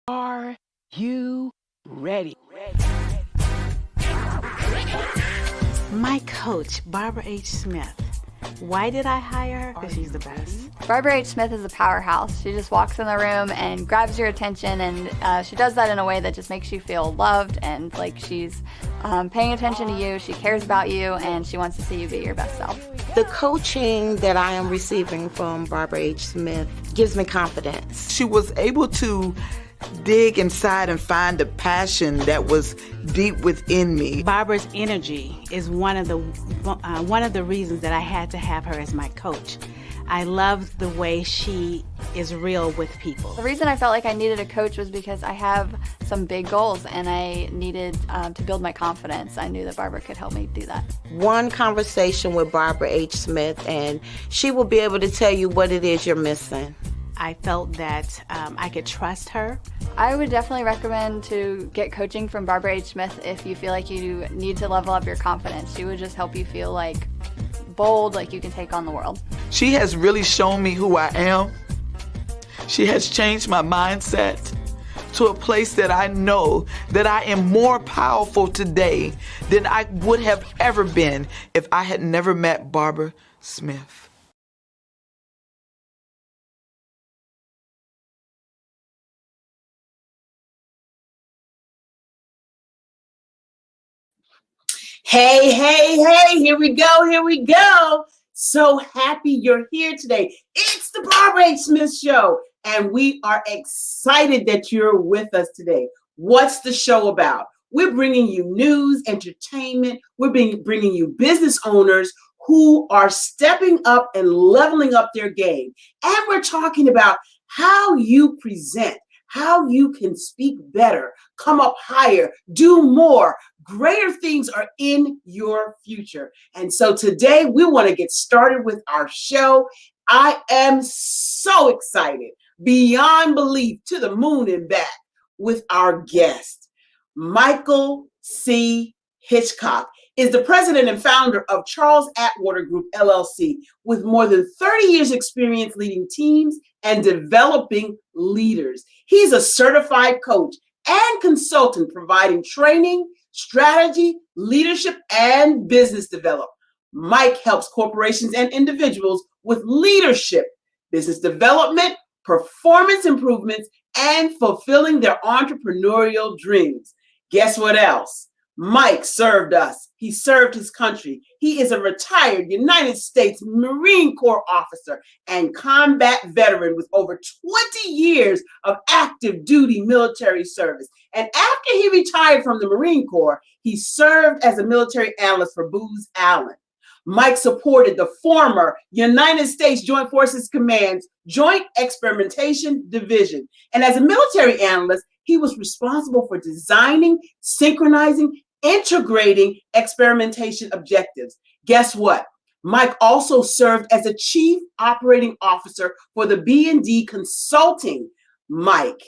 Are you ready? My coach, Barbara H. Smith. Why did I hire her? Because she's the best. Barbara H. Smith is a powerhouse. She just walks in the room and grabs your attention, and she does that in a way that just makes you feel loved and like she's paying attention to you, she cares about you, and she wants to see you be your best self. The coaching that I am receiving from Barbara H. Smith gives me confidence. She was able to dig inside and find the passion that was deep within me. Barbara's energy is one of the reasons that I had to have her as my coach. I love the way she is real with people. The reason I felt like I needed a coach was because I have some big goals and I needed to build my confidence. I knew that Barbara could help me do that. One conversation with Barbara H. Smith and she will be able to tell you what it is you're missing. I felt that I could trust her. I would definitely recommend to get coaching from Barbara H. Smith if you feel like you need to level up your confidence. She would just help you feel like bold, like you can take on the world. She has really shown me who I am. She has changed my mindset to a place that I know that I am more powerful today than I would have ever been if I had never met Barbara Smith. Hey, here we go. So happy you're here today. It's the Barbara H. Smith Show, and we are excited that you're with us today. What's the show about? We're bringing you news, entertainment. We're bringing you business owners who are stepping up and leveling up their game. And we're talking about how you present, how you can speak better, come up higher, do more. Greater things are in your future. And so today we want to get started with our show. I am so excited, beyond belief, to the moon and back, with our guest. Michael C. Hitchcock is the president and founder of Charles Atwater Group, LLC, with more than 30 years experience leading teams and developing leaders. He's a certified coach and consultant providing training, strategy, leadership, and business development. Mike helps corporations and individuals with leadership, business development, performance improvements, and fulfilling their entrepreneurial dreams. Guess what else? Mike served us. He served his country. He is a retired United States Marine Corps officer and combat veteran with over 20 years of active duty military service. And after he retired from the Marine Corps, he served as a military analyst for Booz Allen. Mike supported the former United States Joint Forces Command's Joint Experimentation Division. And as a military analyst, he was responsible for designing, synchronizing, integrating experimentation objectives. Guess what? Mike also served as a chief operating officer for the B&D Consulting. Mike,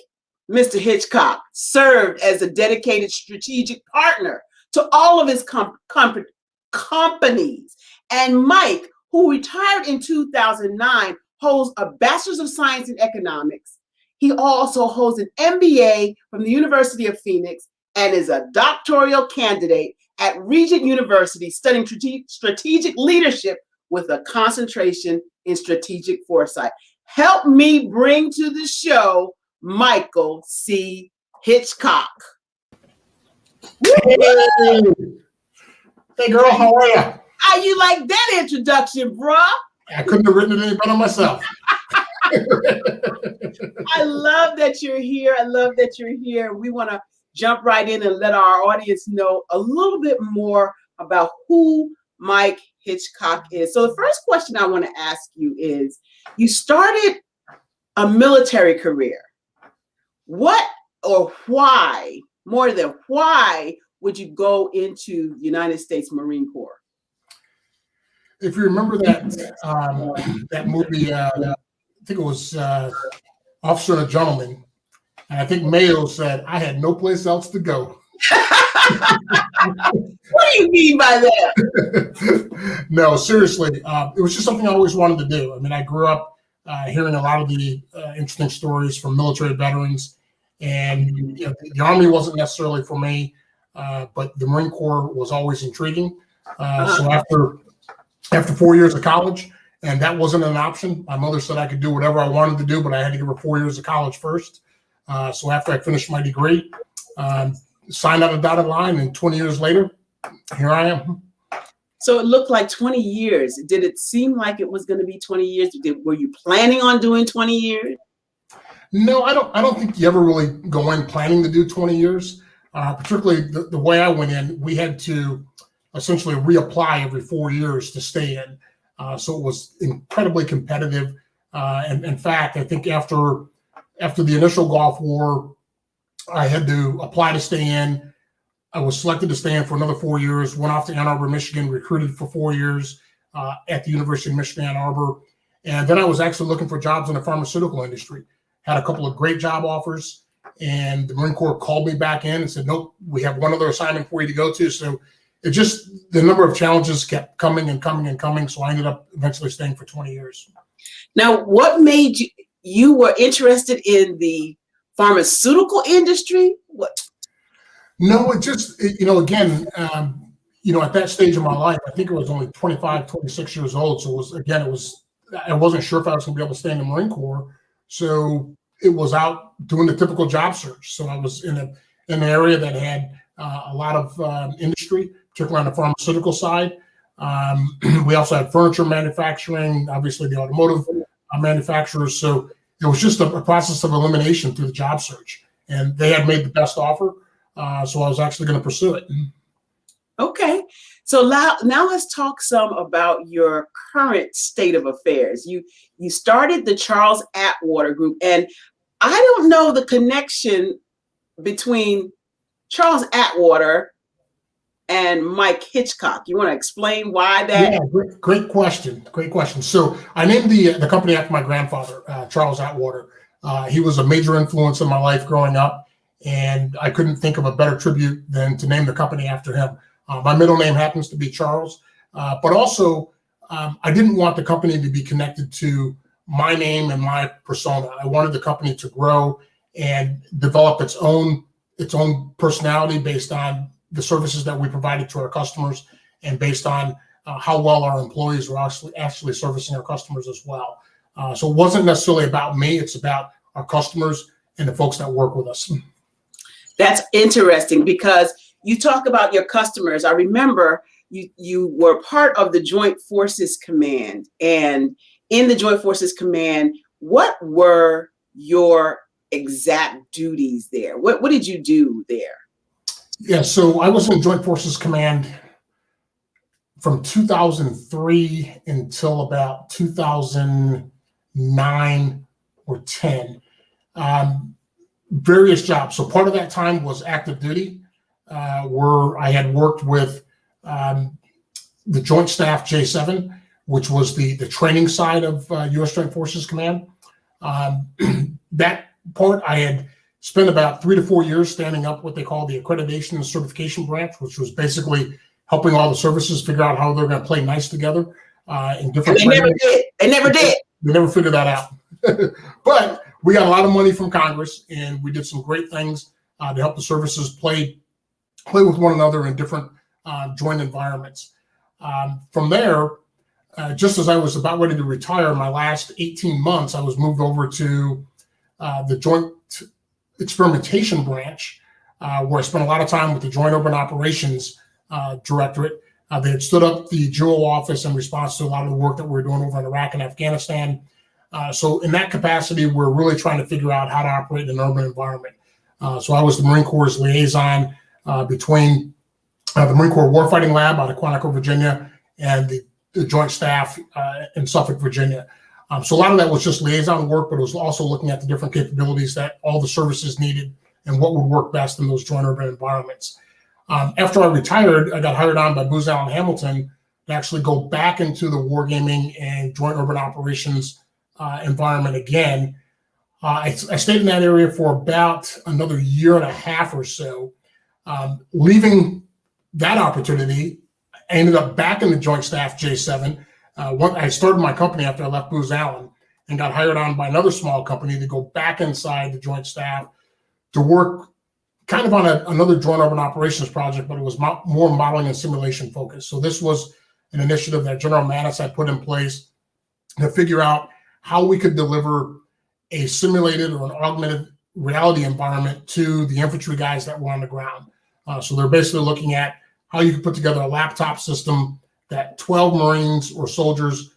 Mr. Hitchcock, served as a dedicated strategic partner to all of his companies. And Mike, who retired in 2009, holds a Bachelor's of Science in Economics. He also holds an MBA from the University of Phoenix and is a doctoral candidate at Regent University studying strategic leadership with a concentration in strategic foresight. Help me bring to the show Michael C. Hitchcock. Hey, girl, how are you? How you like that introduction, bruh? I couldn't have written it any better myself. I love that you're here. We want to jump right in and let our audience know a little bit more about who Mike Hitchcock is. So the first question I want to ask you is, you started a military career. What or why, more than why, would you go into United States Marine Corps? If you remember that movie, I think it was Officer and a Gentleman, and I think Mayo said, I had no place else to go. What do you mean by that? No, seriously, it was just something I always wanted to do. I mean, I grew up hearing a lot of the interesting stories from military veterans, And the Army wasn't necessarily for me, but the Marine Corps was always intriguing. So after 4 years of college, and that wasn't an option. My mother said I could do whatever I wanted to do, but I had to give her 4 years of college first. So after I finished my degree, signed on a dotted line, and 20 years later, here I am. So it looked like 20 years. Did it seem like it was going to be 20 years? Were you planning on doing 20 years? No, I don't think you ever really go in planning to do 20 years. Particularly the way I went in, we had to essentially reapply every 4 years to stay in. So it was incredibly competitive. And in fact, I think after the initial Gulf War, I had to apply to stay in. I was selected to stay in for another 4 years, went off to Ann Arbor, Michigan, recruited for 4 years at the University of Michigan, Ann Arbor. And then I was actually looking for jobs in the pharmaceutical industry. Had a couple of great job offers, and the Marine Corps called me back in and said, nope, we have one other assignment for you to go to. So it just, the number of challenges kept coming and coming and coming. So I ended up eventually staying for 20 years. Now, what made you were interested in the pharmaceutical industry? What? No, it just, again, at that stage of my life, I think I was only 25, 26 years old. So I wasn't sure if I was going to be able to stay in the Marine Corps. So it was out doing the typical job search. So I was in an area that had a lot of industry, particularly on the pharmaceutical side. We also had furniture manufacturing, obviously the automotive manufacturers. So it was just a process of elimination through the job search. And they had made the best offer. So I was actually going to pursue it. Okay. So now let's talk some about your current state of affairs. You started the Charles Atwater Group, and I don't know the connection between Charles Atwater and Mike Hitchcock. You want to explain why that? Yeah, great question. Great question. So I named the company after my grandfather, Charles Atwater. He was a major influence in my life growing up, and I couldn't think of a better tribute than to name the company after him. My middle name happens to be Charles, but also I didn't want the company to be connected to my name and my persona. I wanted the company to grow and develop its own personality based on the services that we provided to our customers and based on how well our employees were actually servicing our customers as well. So it wasn't necessarily about me. It's about our customers and the folks that work with us. That's interesting because you talk about your customers. I remember you were part of the Joint Forces Command, and in the Joint Forces Command, what were your exact duties there? What did you do there? Yeah, so I was in Joint Forces Command from 2003 until about 2009 or 10. Various jobs. So part of that time was active duty, where I had worked with the Joint Staff J7, which was the training side of U.S. Joint Forces Command. That part, I had spent about 3 to 4 years standing up what they call the Accreditation and Certification Branch, which was basically helping all the services figure out how they're going to play nice together in different. And they never did. They never did. They never figured that out. But we got a lot of money from Congress, and we did some great things to help the services play with one another in different joint environments. From there, just as I was about ready to retire, my last 18 months, I was moved over to the Joint Experimentation Branch, where I spent a lot of time with the Joint Urban Operations Directorate. They had stood up the JUO office in response to a lot of the work that we were doing over in Iraq and Afghanistan. So in that capacity, we're really trying to figure out how to operate in an urban environment. So I was the Marine Corps' liaison between the Marine Corps Warfighting Lab out of Quantico, Virginia, and the Joint Staff in Suffolk, Virginia. So a lot of that was just liaison work, but it was also looking at the different capabilities that all the services needed and what would work best in those joint urban environments. After I retired, I got hired on by Booz Allen Hamilton to actually go back into the wargaming and joint urban operations environment again. I stayed in that area for about another year and a half or so. Leaving that opportunity, I ended up back in the Joint Staff J7. I started my company after I left Booz Allen and got hired on by another small company to go back inside the Joint Staff to work kind of on another joint urban operations project, but it was more modeling and simulation focused. So this was an initiative that General Mattis had put in place to figure out how we could deliver a simulated or an augmented reality environment to the infantry guys that were on the ground. So they're basically looking at how you could put together a laptop system that 12 Marines or soldiers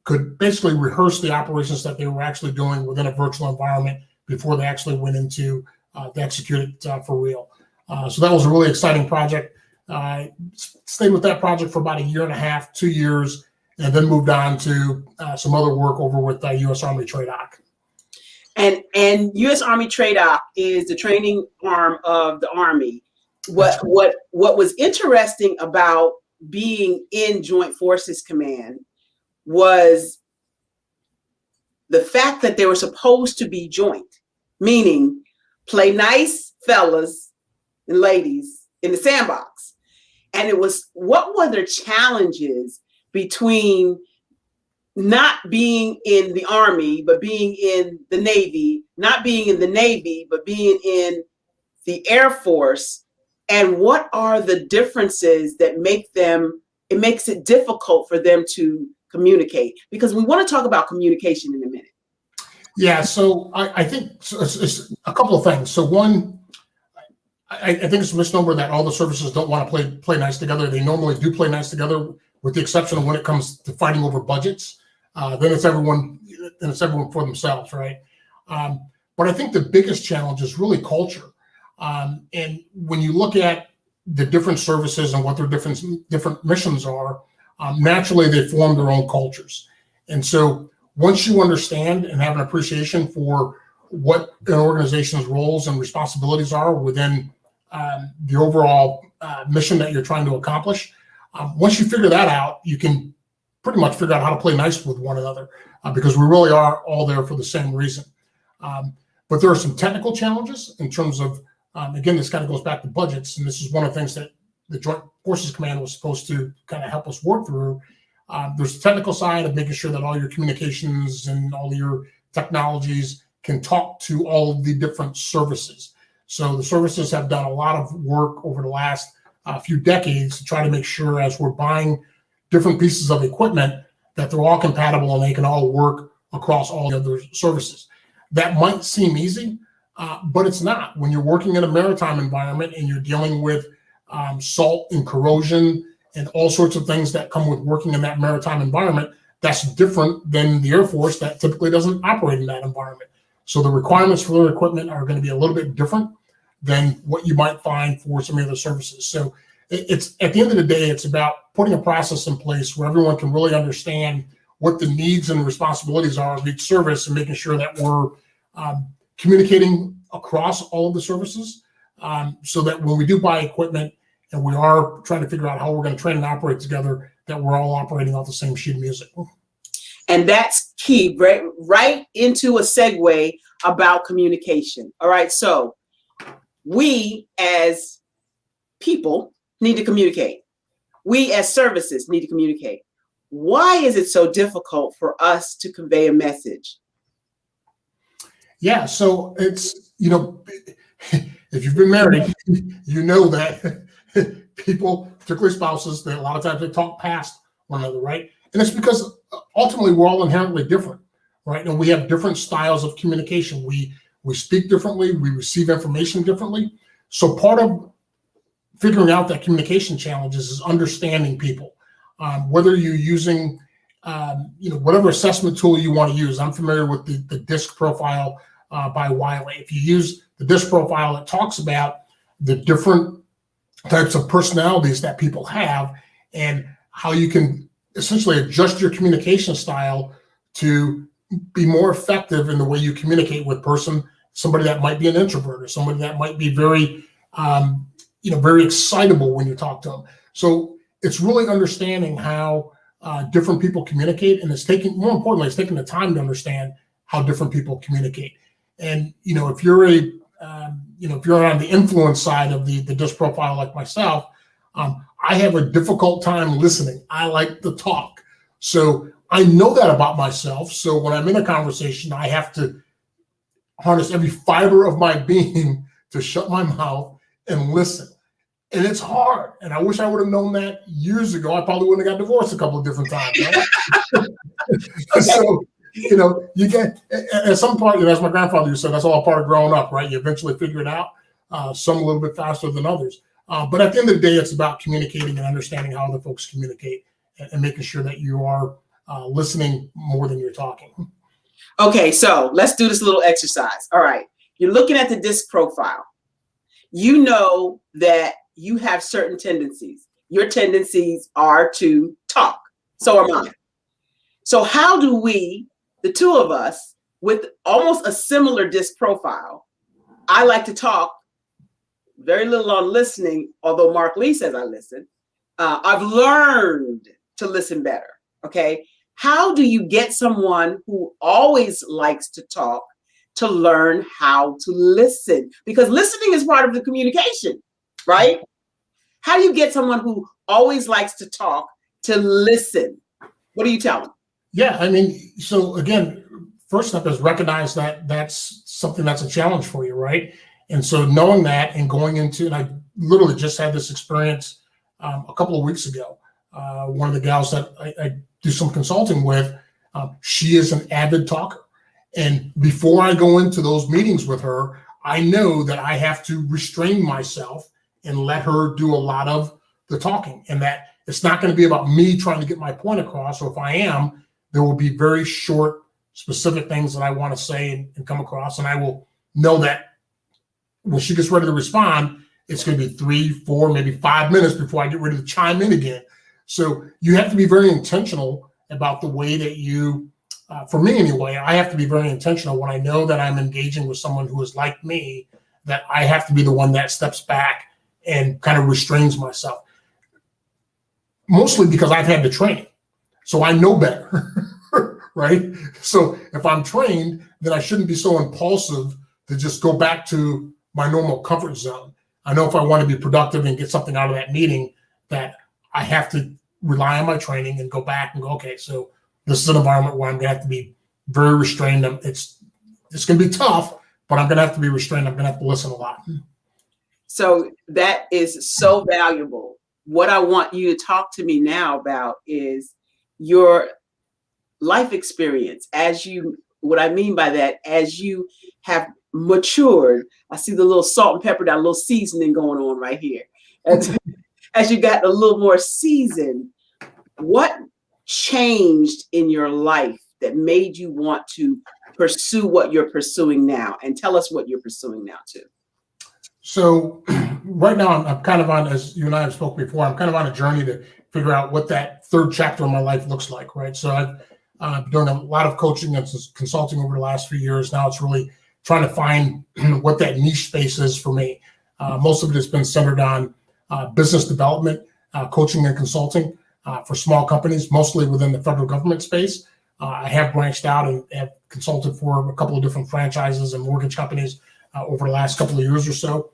could basically rehearse the operations that they were actually doing within a virtual environment before they actually went into to execute it for real. So that was a really exciting project. Stayed with that project for about 1.5 years, 2 years, and then moved on to some other work over with U.S. Army TRADOC. And U.S. Army TRADOC is the training arm of the Army. What was interesting about being in Joint Forces Command was the fact that they were supposed to be joint, meaning play nice, fellas and ladies, in the sandbox. And it was, what were the challenges between not being in the Army, but being in the Navy, not being in the Navy, but being in the Air Force? And what are the differences that it makes it difficult for them to communicate? Because we want to talk about communication in a minute. Yeah, so I think it's a couple of things. So one, I think it's a misnomer that all the services don't want to play nice together. They normally do play nice together, with the exception of when it comes to fighting over budgets. Then it's everyone for themselves, right? But I think the biggest challenge is really culture. And when you look at the different services and what their different missions are, naturally they form their own cultures. And so once you understand and have an appreciation for what an organization's roles and responsibilities are within the overall mission that you're trying to accomplish, once you figure that out, you can pretty much figure out how to play nice with one another, because we really are all there for the same reason. But there are some technical challenges in terms of, again, this kind of goes back to budgets, and this is one of the things that the Joint Forces Command was supposed to kind of help us work through. There's the technical side of making sure that all your communications and all your technologies can talk to all of the different services. So the services have done a lot of work over the last few decades to try to make sure, as we're buying different pieces of equipment, that they're all compatible and they can all work across all the other services. That might seem easy, but it's not. When you're working in a maritime environment and you're dealing with salt and corrosion and all sorts of things that come with working in that maritime environment, that's different than the Air Force that typically doesn't operate in that environment. So the requirements for their equipment are going to be a little bit different than what you might find for some of the other services. So it's, at the end of the day, it's about putting a process in place where everyone can really understand what the needs and responsibilities are of each service, and making sure that we're communicating across all of the services, so that when we do buy equipment and we are trying to figure out how we're going to train and operate together, that we're all operating off the same sheet of music. And that's key, right into a segue about communication. All right, so we as people need to communicate. We as services need to communicate. Why is it so difficult for us to convey a message? Yeah, so it's, if you've been married, you know that people, particularly spouses, that a lot of times they talk past one another, right? And it's because ultimately we're all inherently different, right? And we have different styles of communication. We speak differently, we receive information differently. So part of figuring out that communication challenges is understanding people. Whether you're using, whatever assessment tool you want to use. I'm familiar with the DISC profile by Wiley. If you use the DISC profile, it talks about the different types of personalities that people have and how you can essentially adjust your communication style to be more effective in the way you communicate with somebody that might be an introvert, or somebody that might be very, very excitable when you talk to them. So it's really understanding how different people communicate, and more importantly, it's taking the time to understand how different people communicate. And if you're if you're on the influence side of the DISC profile like myself, I have a difficult time listening. I like to talk. So I know that about myself. So when I'm in a conversation, I have to harness every fiber of my being to shut my mouth and listen. And it's hard. And I wish I would have known that years ago. I probably wouldn't have got divorced a couple of different times. Right? So, you get, at some point, as my grandfather used to say, that's all part of growing up, right? You eventually figure it out, some a little bit faster than others. But at the end of the day, it's about communicating and understanding how other folks communicate and making sure that you are listening more than you're talking. Okay, so let's do this little exercise. All right. You're looking at the disc profile. You know that you have certain tendencies. Your tendencies are to talk. So are mine. So how do we, the two of us, with almost a similar disc profile, I like to talk, very little on listening, although Mark Lee says I listen. I've learned to listen better, okay? How do you get someone who always likes to talk to learn how to listen? Because listening is part of the communication, right? How do you get someone who always likes to talk to listen? What do you tell them? Yeah, I mean, so again, first step is recognize that that's something that's a challenge for you, right? And so knowing that and going into, and I literally just had this experience a couple of weeks ago. One of the gals that I do some consulting with, she is an avid talker. And before I go into those meetings with her, I know that I have to restrain myself and let her do a lot of the talking, and that it's not going to be about me trying to get my point across. Or if I am, there will be very short, specific things that I want to say and come across. And I will know that when she gets ready to respond, it's going to be 3, 4, maybe 5 minutes before I get ready to chime in again. So you have to be very intentional about the way that you, for me anyway, I have to be very intentional when I know that I'm engaging with someone who is like me, that I have to be the one that steps back and kind of restrains myself. Mostly because I've had the training. So I know better, right? So if I'm trained, then I shouldn't be so impulsive to just go back to my normal comfort zone. I know if I want to be productive and get something out of that meeting, that I have to rely on my training and go back and go, okay, so this is an environment where I'm going to have to be very restrained. It's going to be tough, but I'm going to have to be restrained. I'm going to have to listen a lot. So that is so valuable. What I want you to talk to me now about is your life experience. What I mean by that, as you have matured, I see the little salt and pepper, that little seasoning going on right here. As you got a little more seasoned, what changed in your life that made you want to pursue what you're pursuing now? And tell us what you're pursuing now too. So right now I'm kind of on, as you and I have spoken before, I'm kind of on a journey to figure out what that third chapter of my life looks like, right? So I've done a lot of coaching and consulting over the last few years. Now it's really trying to find what that niche space is for me. Most of it has been centered on business development, coaching and consulting for small companies, mostly within the federal government space. I have branched out and have consulted for a couple of different franchises and mortgage companies over the last couple of years or so.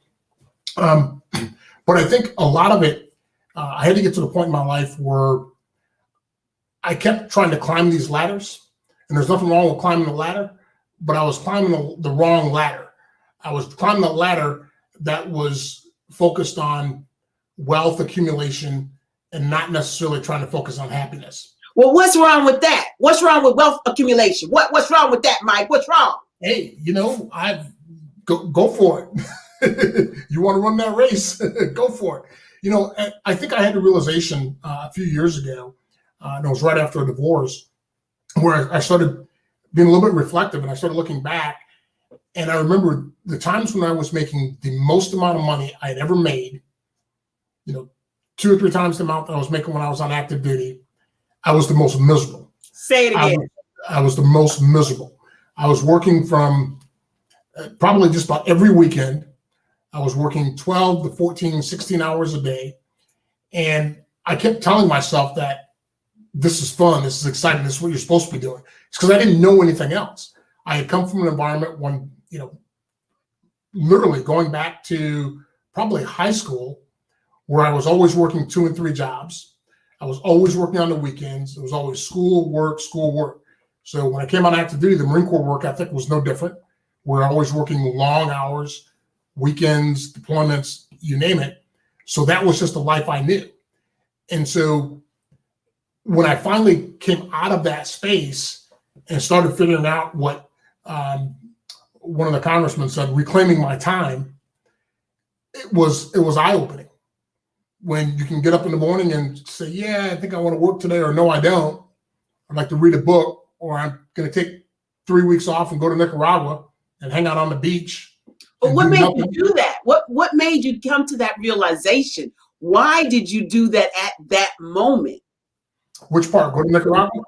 But I think a lot of it, I had to get to the point in my life where I kept trying to climb these ladders, and there's nothing wrong with climbing the ladder, but I was climbing the wrong ladder. I was climbing a ladder that was focused on wealth accumulation and not necessarily trying to focus on happiness. Well, what's wrong with that? What's wrong with wealth accumulation? What's wrong with that, Mike? What's wrong? Hey, go for it. You want to run that race? Go for it. I think I had the realization a few years ago, and it was right after a divorce, where I started being a little bit reflective, and I started looking back, and I remember the times when I was making the most amount of money I had ever made, 2 or 3 times the amount that I was making when I was on active duty, I was the most miserable. Say it again. I was the most miserable. I was working from probably just about every weekend. I was working 12 to 14, 16 hours a day. And I kept telling myself that this is fun, this is exciting, this is what you're supposed to be doing. It's because I didn't know anything else. I had come from an environment when, literally going back to probably high school, where I was always working 2 and 3 jobs. I was always working on the weekends. It was always school, work. So when I came on active duty, the Marine Corps work ethic was no different. We're always working long hours, weekends, deployments, you name it. So that was just the life I knew. And so when I finally came out of that space and started figuring out what one of the congressmen said, reclaiming my time, it was eye-opening. When you can get up in the morning and say, yeah, I think I want to work today, or no, I don't. I'd like to read a book, or I'm going to take 3 weeks off and go to Nicaragua and hang out on the beach. But what made you do that? What made you come to that realization? Why did you do that at that moment? Which part? Go to Nicaragua?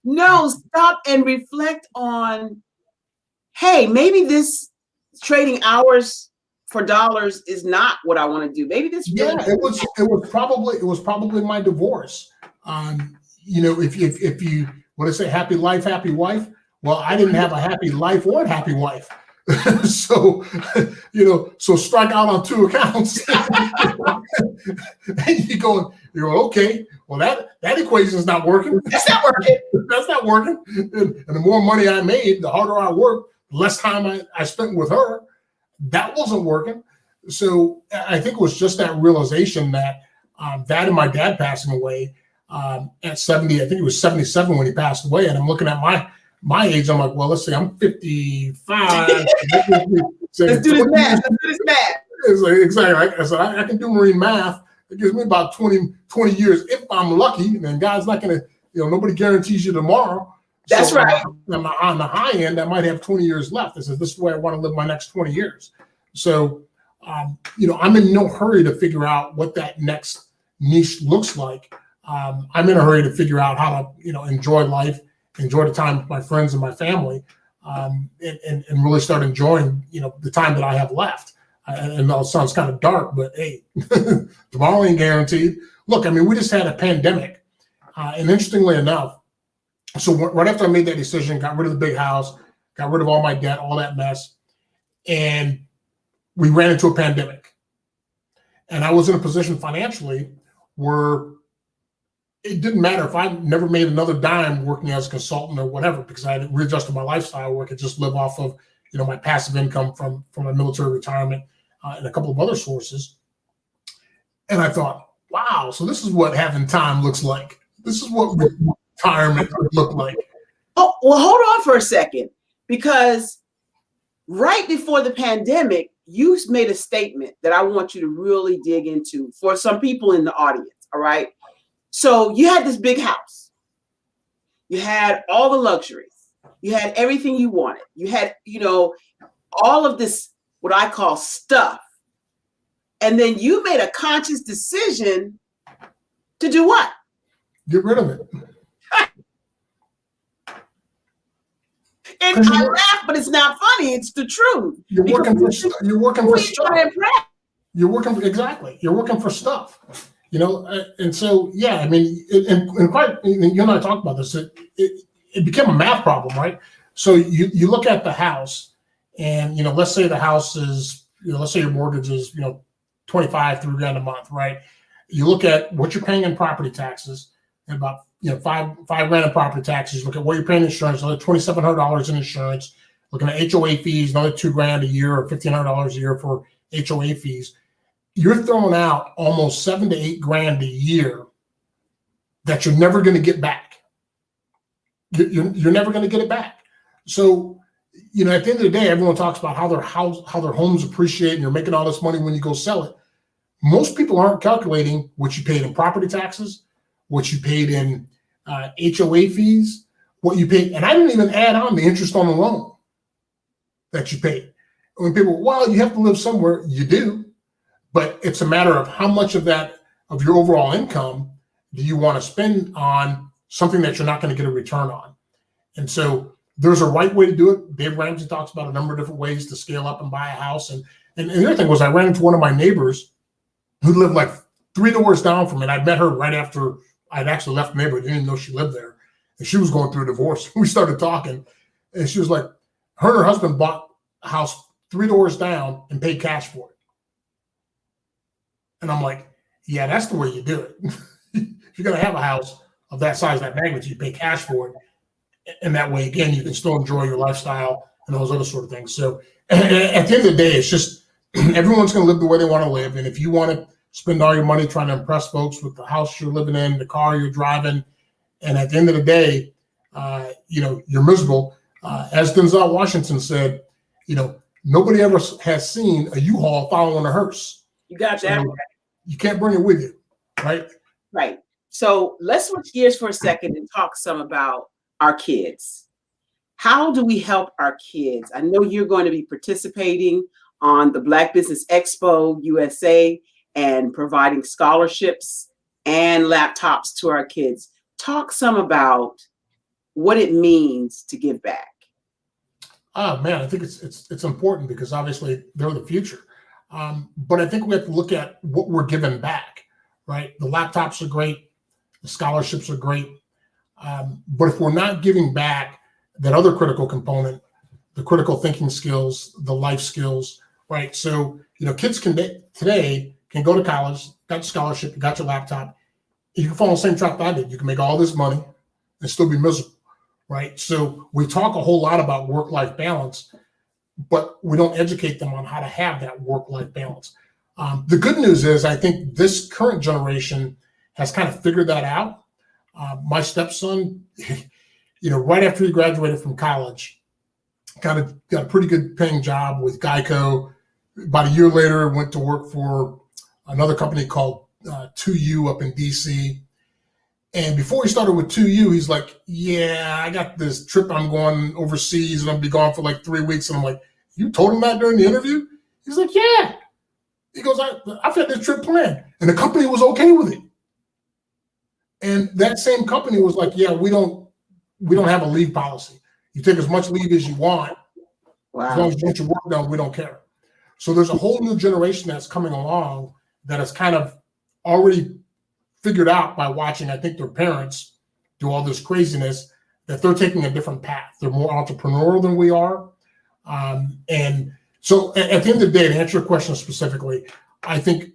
No, stop and reflect on, hey, maybe this trading hours for dollars is not what I want to do. Maybe this really it was probably my divorce. You know, if you want to say happy life, happy wife, well, I didn't have a happy life or a happy wife. So, you know, so strike out on 2 accounts. And you're going, okay, well, that equation is not working. That's not working. That's not working. And the more money I made, the harder I worked, the less time I spent with her. That wasn't working. So I think it was just that realization that that and my dad passing away at 70, I think he was 77 when he passed away. And I'm looking at my age, I'm like, well, let's see, I'm 55. Let's do this math. It's like, exactly. I said, I can do marine math. It gives me about 20 years if I'm lucky. And God's not going to, nobody guarantees you tomorrow. That's right. On the high end, I might have 20 years left. I said, this is the way I want to live my next 20 years. So, I'm in no hurry to figure out what that next niche looks like. I'm in a hurry to figure out how to, enjoy life, enjoy the time with my friends and my family, and really start enjoying, the time that I have left. And that sounds kind of dark, but hey, tomorrow ain't guaranteed. Look, I mean, we just had a pandemic. And interestingly enough, so right after I made that decision, got rid of the big house, got rid of all my debt, all that mess, and we ran into a pandemic. And I was in a position financially where it didn't matter if I never made another dime working as a consultant or whatever, because I had readjusted my lifestyle where I could just live off of, my passive income from my military retirement and a couple of other sources. And I thought, wow, so this is what having time looks like. This is what retirement would look like. Oh, well, hold on for a second, because right before the pandemic, you made a statement that I want you to really dig into for some people in the audience. All right. So you had this big house. You had all the luxuries. You had everything you wanted. You had, all of this, what I call stuff. And then you made a conscious decision to do what? Get rid of it. And I laugh, but it's not funny. It's the truth. You're working for stuff. You're working for stuff. And so, yeah, I mean, and quite, you and I talked about this, it became a math problem, right? So you look at the house and, let's say the house is, let's say your mortgage is, 25, $3,000 a month, right? You look at what you're paying in property taxes and about, $5,000 in property taxes, look at what you're paying in insurance, another $2,700 in insurance, looking at HOA fees, another $2,000 a year or $1,500 a year for HOA fees. You're throwing out almost $7,000 to $8,000 a year that you're never going to get back. You're never going to get it back. So, at the end of the day, everyone talks about how their homes appreciate and you're making all this money when you go sell it. Most people aren't calculating what you paid in property taxes, what you paid in HOA fees, what you paid. And I didn't even add on the interest on the loan that you paid. When people, well, you have to live somewhere, you do. But it's a matter of how much of your overall income do you want to spend on something that you're not going to get a return on. And so there's a right way to do it. Dave Ramsey talks about a number of different ways to scale up and buy a house. And the other thing was I ran into one of my neighbors who lived like 3 doors down from me. And I met her right after I'd actually left the neighborhood. I didn't even know she lived there. And she was going through a divorce. We started talking. And she was like, her and her husband bought a house 3 doors down and paid cash for it. And I'm like, yeah, that's the way you do it. If you're going to have a house of that size, that magnitude, you pay cash for it. And that way, again, you can still enjoy your lifestyle and those other sort of things. So at the end of the day, it's just everyone's going to live the way they want to live. And if you want to spend all your money trying to impress folks with the house you're living in, the car you're driving, and at the end of the day, you're miserable. As Denzel Washington said, nobody ever has seen a U-Haul following a hearse. You got that. So you can't bring it with you, right? Right. So let's switch gears for a second and talk some about our kids. How do we help our kids? I know you're going to be participating on the Black Business Expo USA and providing scholarships and laptops to our kids. Talk some about what it means to give back. Oh man, I think it's important because obviously they're the future. But I think we have to look at what we're giving back, right? The laptops are great, the scholarships are great, but if we're not giving back that other critical component, the critical thinking skills, the life skills, right? So kids today can go to college, got a scholarship, you got your laptop, you can follow the same track that I did. You can make all this money and still be miserable, right? So we talk a whole lot about work-life balance, but we don't educate them on how to have that work-life balance. The good news is I think this current generation has kind of figured that out. My stepson, right after he graduated from college, got a pretty good paying job with Geico. About a year later, went to work for another company called 2U up in DC. And before he started with 2U, he's like, yeah, I got this trip I'm going overseas and I'll be gone for like 3 weeks. And I'm like, you told him that during the interview? He's like, yeah. He goes, I've had this trip planned. And the company was okay with it. And that same company was like, yeah, we don't have a leave policy. You take as much leave as you want. Wow. As long as you get your work done, we don't care. So there's a whole new generation that's coming along that is kind of already figured out by watching, I think, their parents do all this craziness, that they're taking a different path. They're more entrepreneurial than we are. And so at the end of the day, to answer your question specifically, I think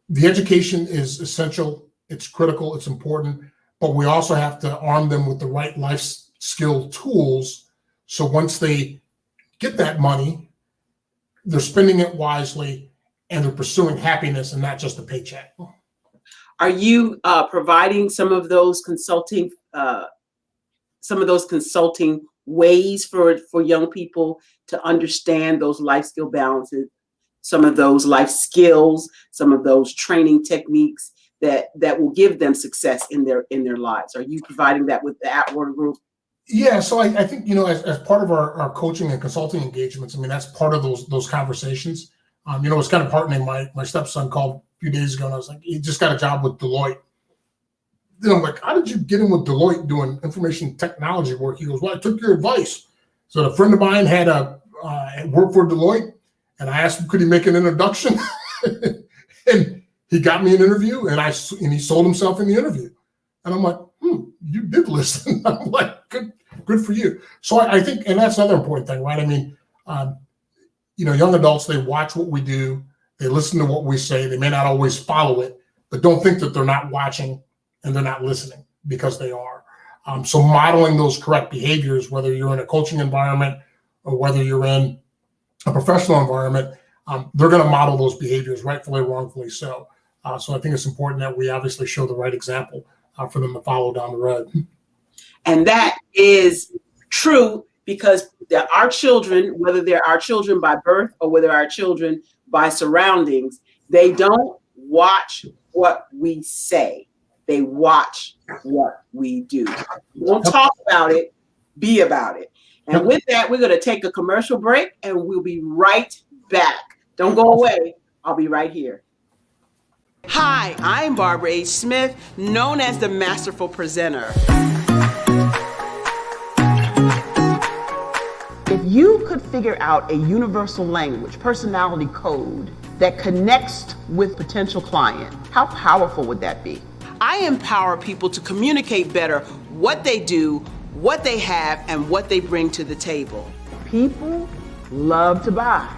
the education is essential. It's critical. It's important. But we also have to arm them with the right life skill tools. So once they get that money, they're spending it wisely and they're pursuing happiness and not just a paycheck. Are you providing some of those consulting ways for young people to understand those life skill balances, some of those life skills, some of those training techniques that will give them success in their lives? Are you providing that with the Atwater Group? Yeah, so I think as part of our coaching and consulting engagements, I mean that's part of those conversations. It's kind of heartening. My stepson called a few days ago and I was like, he just got a job with Deloitte. Then I'm like, how did you get in with Deloitte doing information technology work? He goes, well, I took your advice. So a friend of mine had worked for Deloitte, and I asked him, could he make an introduction? And he got me an interview, and he sold himself in the interview. And I'm like, you did listen. I'm like, good for you. So I think, and that's another important thing, right? I mean, young adults, they watch what we do, they listen to what we say. They may not always follow it, but don't think that they're not watching and they're not listening, because they are. So modeling those correct behaviors, whether you're in a coaching environment or whether you're in a professional environment, they're going to model those behaviors, rightfully or wrongfully so. So I think it's important that we obviously show the right example for them to follow down the road. And that is true, because our children, whether they're our children by birth or whether our children by surroundings, they don't watch what we say. They watch what we do. Don't talk about it, be about it. And with that, we're going to take a commercial break and we'll be right back. Don't go away. I'll be right here. Hi, I'm Barbara H. Smith, known as the Masterful Presenter. If you could figure out a universal language, personality code that connects with potential client, how powerful would that be? I empower people to communicate better what they do, what they have, and what they bring to the table. People love to buy.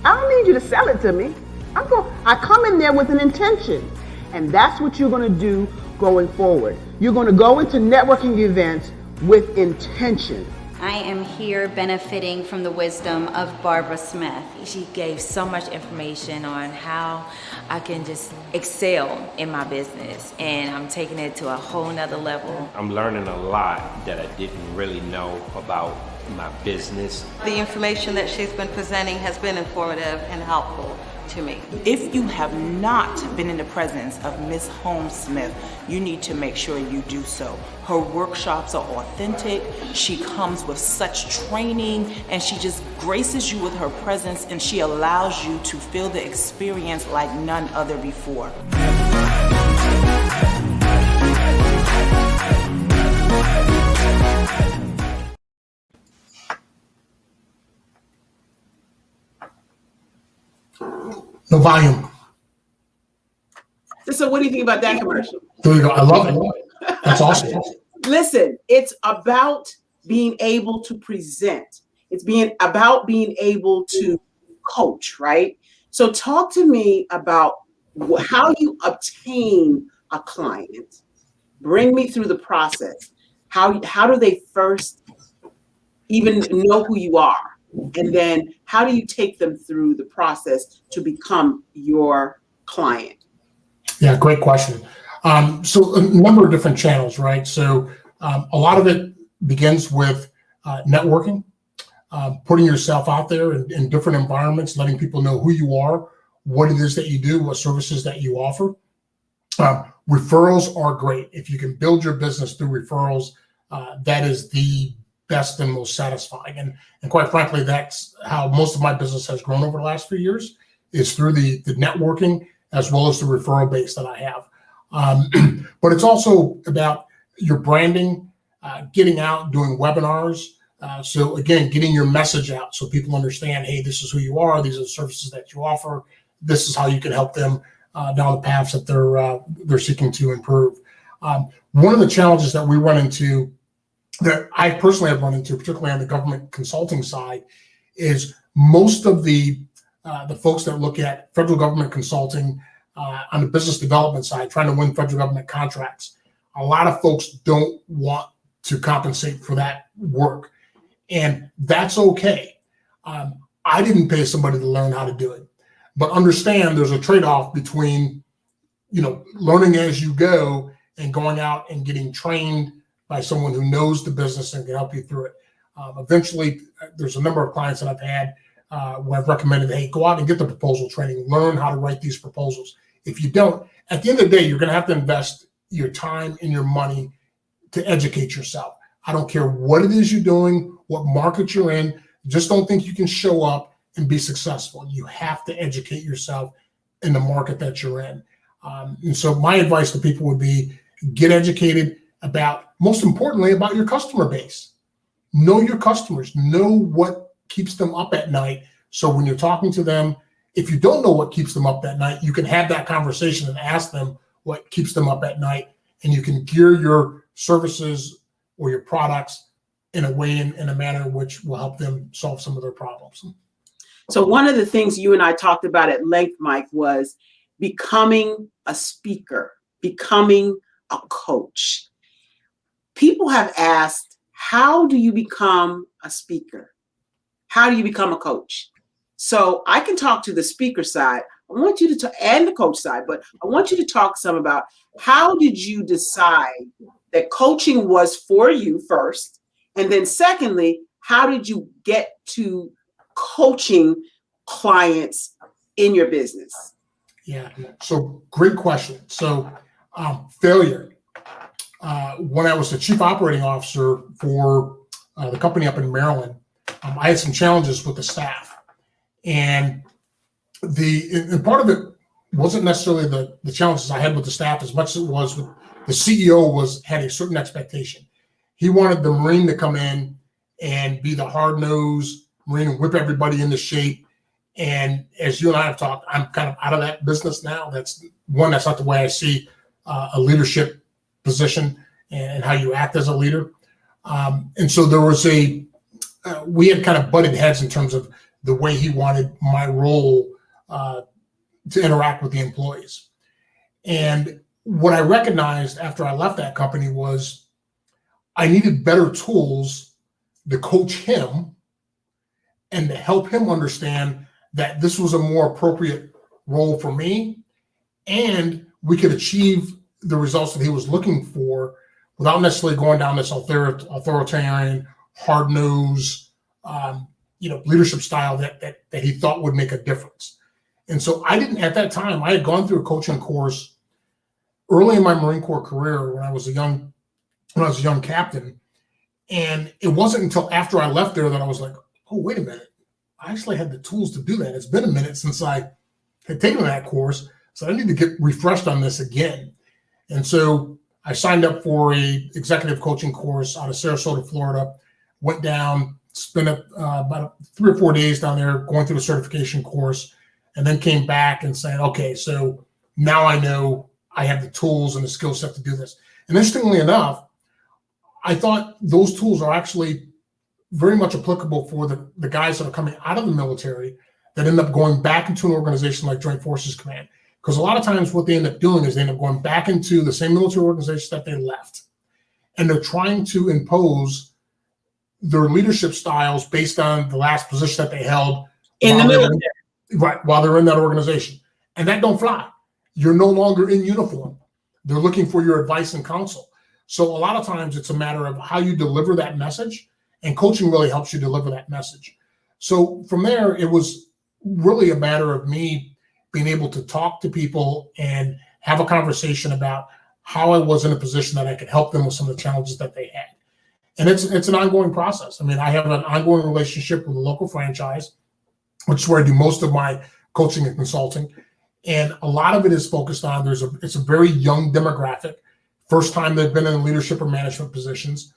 I don't need you to sell it to me. I come in there with an intention, and that's what you're going to do going forward. You're going to go into networking events with intention. I am here benefiting from the wisdom of Barbara Smith. She gave so much information on how I can just excel in my business, and I'm taking it to a whole nother level. I'm learning a lot that I didn't really know about my business. The information that she's been presenting has been informative and helpful to me. If you have not been in the presence of Miss Holmes Smith, you need to make sure you do so. Her workshops are authentic. She comes with such training, and she just graces you with her presence, and she allows you to feel the experience like none other before. No volume. So what do you think about that commercial? There you go. I love it. That's awesome. Listen, it's about being able to present. It's about being able to coach, right? So talk to me about how you obtain a client. Bring me through the process. How do they first even know who you are? And then how do you take them through the process to become your client? Yeah, great question. So a number of different channels, right? So a lot of it begins with networking, putting yourself out there in different environments, letting people know who you are, what it is that you do, what services that you offer. Referrals are great. If you can build your business through referrals, that is the best and most satisfying. And quite frankly, that's how most of my business has grown over the last few years, is through the networking as well as the referral base that I have. But it's also about your branding, getting out, doing webinars. So again, getting your message out so people understand, hey, this is who you are. These are the services that you offer. This is how you can help them down the paths that they're seeking to improve. One of the challenges that we run into, that I personally have run into, particularly on the government consulting side, is most of the folks that look at federal government consulting on the business development side, trying to win federal government contracts. A lot of folks don't want to compensate for that work, and that's okay. I didn't pay somebody to learn how to do it, but understand there's a trade-off between, learning as you go and going out and getting trained by someone who knows the business and can help you through it. Eventually, there's a number of clients that I've had where I've recommended, hey, go out and get the proposal training, learn how to write these proposals. If you don't, at the end of the day, you're going to have to invest your time and your money to educate yourself. I don't care what it is you're doing, what market you're in. Just don't think you can show up and be successful. You have to educate yourself in the market that you're in. And so my advice to people would be, get educated about, most importantly, about your customer base. Know your customers, know what keeps them up at night. So when you're talking to them, if you don't know what keeps them up that night, you can have that conversation and ask them what keeps them up at night, and you can gear your services or your products in a way, in a manner which will help them solve some of their problems. So one of the things you and I talked about at length, Mike, was becoming a speaker, becoming a coach. People have asked, how do you become a speaker? How do you become a coach? So I can talk to the speaker side. I want you to talk, and the coach side, but I want you to talk some about, how did you decide that coaching was for you first? And then secondly, how did you get to coaching clients in your business? Yeah, so great question. So failure. When I was the chief operating officer for the company up in Maryland, I had some challenges with the staff. And part of it wasn't necessarily the challenges I had with the staff as much as it was with the CEO had a certain expectation. He wanted the Marine to come in and be the hard-nosed Marine and whip everybody into shape. And as you and I have talked, I'm kind of out of that business now. That's not the way I see a leadership position and how you act as a leader. And so there was we had kind of butted heads in terms of the way he wanted my role to interact with the employees. And what I recognized after I left that company was I needed better tools to coach him and to help him understand that this was a more appropriate role for me, and we could achieve the results that he was looking for without necessarily going down this authoritarian, hard-nosed, leadership style that he thought would make a difference. And so I didn't, at that time, I had gone through a coaching course early in my Marine Corps career when I was a young captain. And it wasn't until after I left there that I was like, oh, wait a minute. I actually had the tools to do that. It's been a minute since I had taken that course, so I need to get refreshed on this again. And so I signed up for a executive coaching course out of Sarasota, Florida, went down, spent about 3 or 4 days down there going through the certification course, and then came back and saying, okay, so now I know I have the tools and the skill set to do this. And interestingly enough, I thought those tools are actually very much applicable for the guys that are coming out of the military that end up going back into an organization like Joint Forces Command. Because a lot of times what they end up doing is they end up going back into the same military organization that they left. And they're trying to impose their leadership styles based on the last position that they held in the military. Right, while they're in that organization. And that don't fly. You're no longer in uniform. They're looking for your advice and counsel. So a lot of times it's a matter of how you deliver that message, and coaching really helps you deliver that message. So from there, it was really a matter of me being able to talk to people and have a conversation about how I was in a position that I could help them with some of the challenges that they had. And it's an ongoing process. I mean, I have an ongoing relationship with a local franchise, which is where I do most of my coaching and consulting. And a lot of it is focused on, it's a very young demographic. First time they've been in leadership or management positions.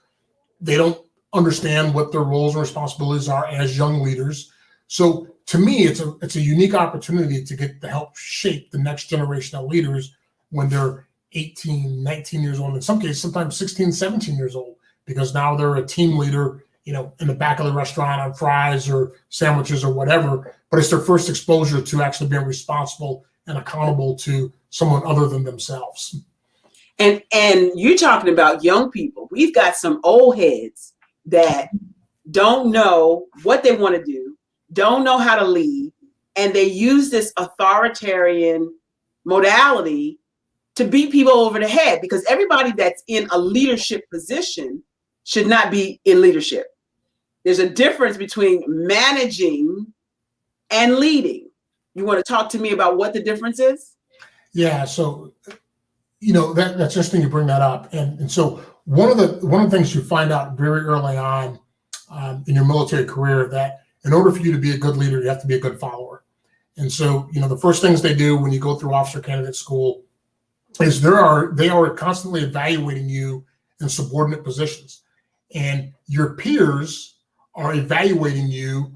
They don't understand what their roles and responsibilities are as young leaders. So to me, it's a unique opportunity to get to help shape the next generation of leaders when they're 18, 19 years old, in some cases, sometimes 16, 17 years old, because now they're a team leader, in the back of the restaurant on fries or sandwiches or whatever, but it's their first exposure to actually being responsible and accountable to someone other than themselves. And you're talking about young people. We've got some old heads that don't know what they want to do, don't know how to lead, and they use this authoritarian modality to beat people over the head, because everybody that's in a leadership position should not be in leadership. There's a difference between managing and leading. You want to talk to me about what the difference is? Yeah, so that's interesting you bring that up. And so one of the things you find out very early on in your military career, that in order for you to be a good leader, you have to be a good follower. And so, the first things they do when you go through officer candidate school is they are constantly evaluating you in subordinate positions. And your peers are evaluating you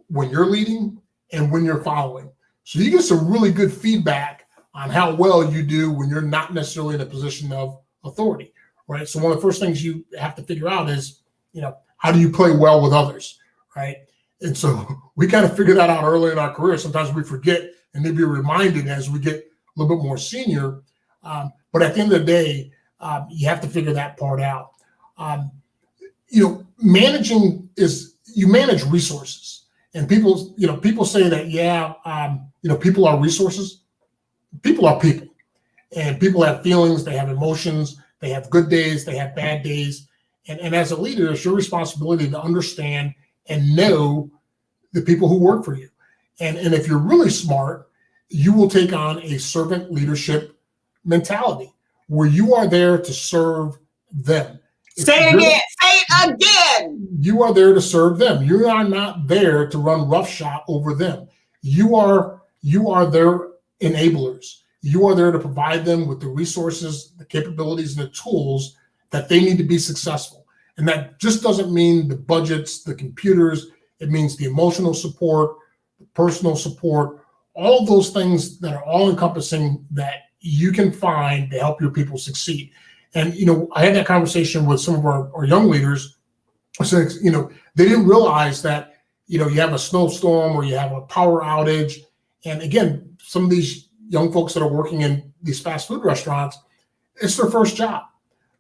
when you're leading and when you're following. So you get some really good feedback on how well you do when you're not necessarily in a position of authority, right? So one of the first things you have to figure out is, how do you play well with others, right? And so we kind of figure that out early in our career. Sometimes we forget and maybe reminded as we get a little bit more senior. But at the end of the day, you have to figure that part out. Managing is, you manage resources, and people say that, people are resources. People are people, and people have feelings, they have emotions, they have good days, they have bad days. And as a leader, it's your responsibility to understand and know the people who work for you. And if you're really smart, you will take on a servant leadership mentality where you are there to serve them. Say it again. You are there to serve them. You are not there to run roughshod over them. You are their enablers. You are there to provide them with the resources, the capabilities, and the tools that they need to be successful. And that just doesn't mean the budgets, the computers. It means the emotional support, the personal support, all of those things that are all encompassing that you can find to help your people succeed. And, I had that conversation with some of our young leaders. So, they didn't realize that, you have a snowstorm or you have a power outage. And again, some of these young folks that are working in these fast food restaurants, it's their first job.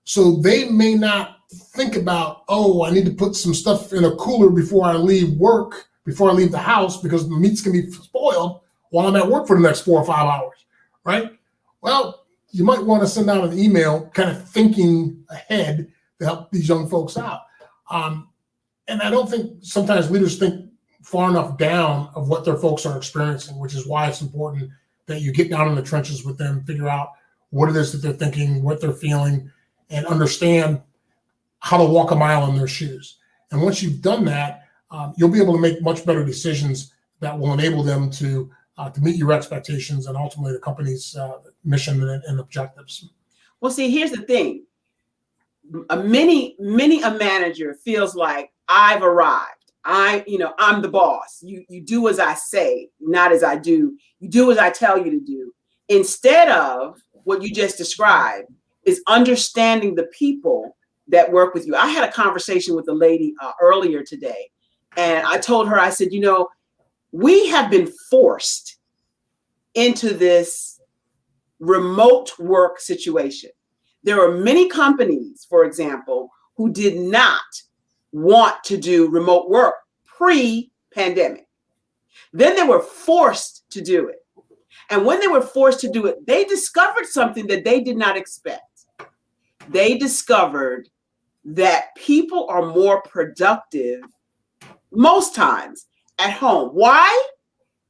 So they may not think about, oh, I need to put some stuff in a cooler before I leave work, before I leave the house, because the meat's going to be spoiled while I'm at work for the next 4 or 5 hours, right? Well, you might want to send out an email kind of thinking ahead to help these young folks out. And I don't think sometimes leaders think far enough down of what their folks are experiencing, which is why it's important that you get down in the trenches with them, figure out what it is that they're thinking, what they're feeling, and understand how to walk a mile in their shoes. And once you've done that, you'll be able to make much better decisions that will enable them to meet your expectations and ultimately the company's mission and objectives. Well, see, here's the thing. Many a manager feels like I've arrived. I'm the boss. You do as I say, not as I do. You do as I tell you to do. Instead of what you just described is understanding the people that work with you. I had a conversation with a lady earlier today, and I told her, I said, we have been forced into this remote work situation. There are many companies, for example, who did not want to do remote work pre-pandemic. Then they were forced to do it. And when they were forced to do it, they discovered something that they did not expect. They discovered that people are more productive most times at home. Why?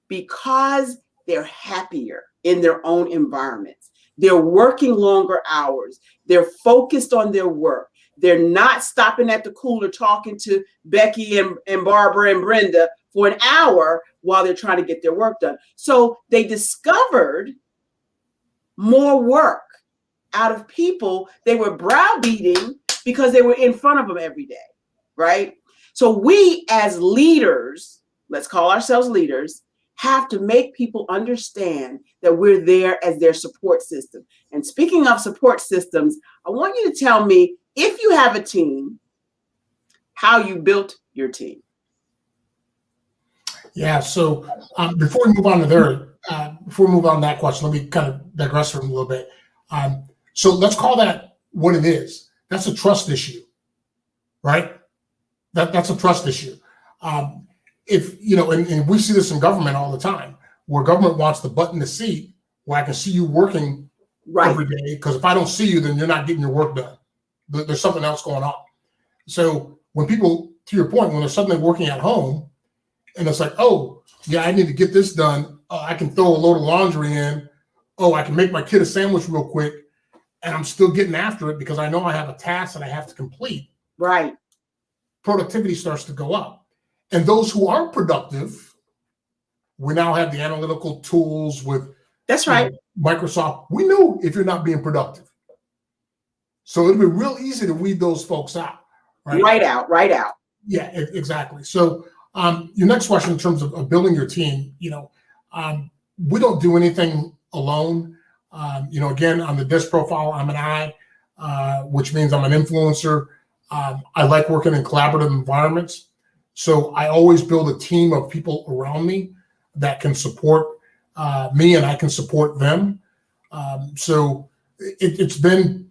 Because they're happier in their own environments. They're working longer hours. They're focused on their work. They're not stopping at the cooler talking to Becky and Barbara and Brenda for an hour while they're trying to get their work done. So they discovered more work out of people they were browbeating because they were in front of them every day, right? So we as leaders, let's call ourselves leaders, have to make people understand that we're there as their support system. And speaking of support systems, I want you to tell me, if you have a team, how you built your team. Yeah. So before we move on to that question, let me kind of digress for a little bit. So let's call that what it is. That's a trust issue, right? That's a trust issue. If and we see this in government all the time, where government wants the butt in the seat, where I can see you working every day. Because if I don't see you, then you're not getting your work done. There's something else going on. So when people, to your point, when they're suddenly working at home, and it's like, oh, yeah, I need to get this done. I can throw a load of laundry in. Oh, I can make my kid a sandwich real quick, and I'm still getting after it because I know I have a task that I have to complete. Right. Productivity starts to go up. And those who aren't productive, we now have the analytical tools with Microsoft. We know if you're not being productive. So it'll be real easy to weed those folks out. Right out. Yeah, exactly. So your next question in terms of building your team, we don't do anything alone. Again, on the DISC profile, I'm an I, which means I'm an influencer. I like working in collaborative environments. So I always build a team of people around me that can support me and I can support them. So it's been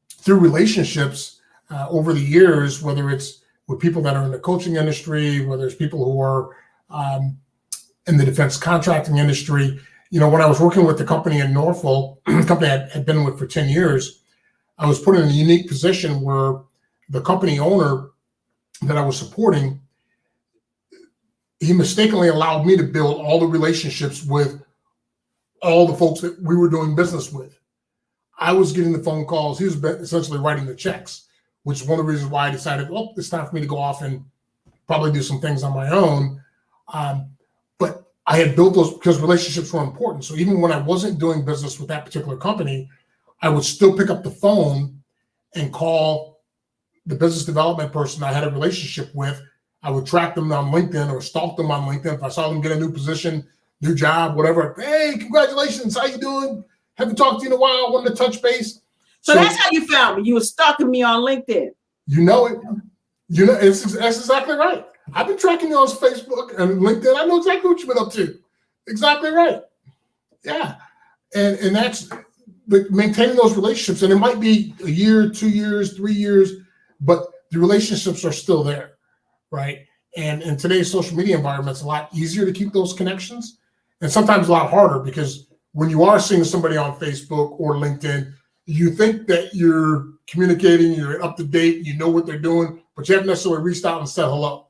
through relationships over the years, whether it's with people that are in the coaching industry, whether it's people who are in the defense contracting industry. When I was working with the company in Norfolk, a company I had been with for 10 years, I was put in a unique position where the company owner that I was supporting, he mistakenly allowed me to build all the relationships with all the folks that we were doing business with. I was getting the phone calls. He was essentially writing the checks, which is one of the reasons why I decided, well, it's time for me to go off and probably do some things on my own. But I had built those because relationships were important. So even when I wasn't doing business with that particular company, I would still pick up the phone and call the business development person I had a relationship with. I would track them on LinkedIn or stalk them on LinkedIn. If I saw them get a new position, new job, whatever. Hey, congratulations. How you doing? Haven't talked to you in a while. Wanted to touch base. So that's how you found me. You were stalking me on LinkedIn. You know it. That's exactly right. I've been tracking you on Facebook and LinkedIn. I know exactly what you've been up to. Exactly right. Yeah. And but maintaining those relationships, and it might be a year, 2 years, 3 years, but the relationships are still there, right? And in today's social media environment, it's a lot easier to keep those connections, and sometimes a lot harder, because when you are seeing somebody on Facebook or LinkedIn, you think that you're communicating, you're up to date, you know what they're doing, but you haven't necessarily reached out and said hello,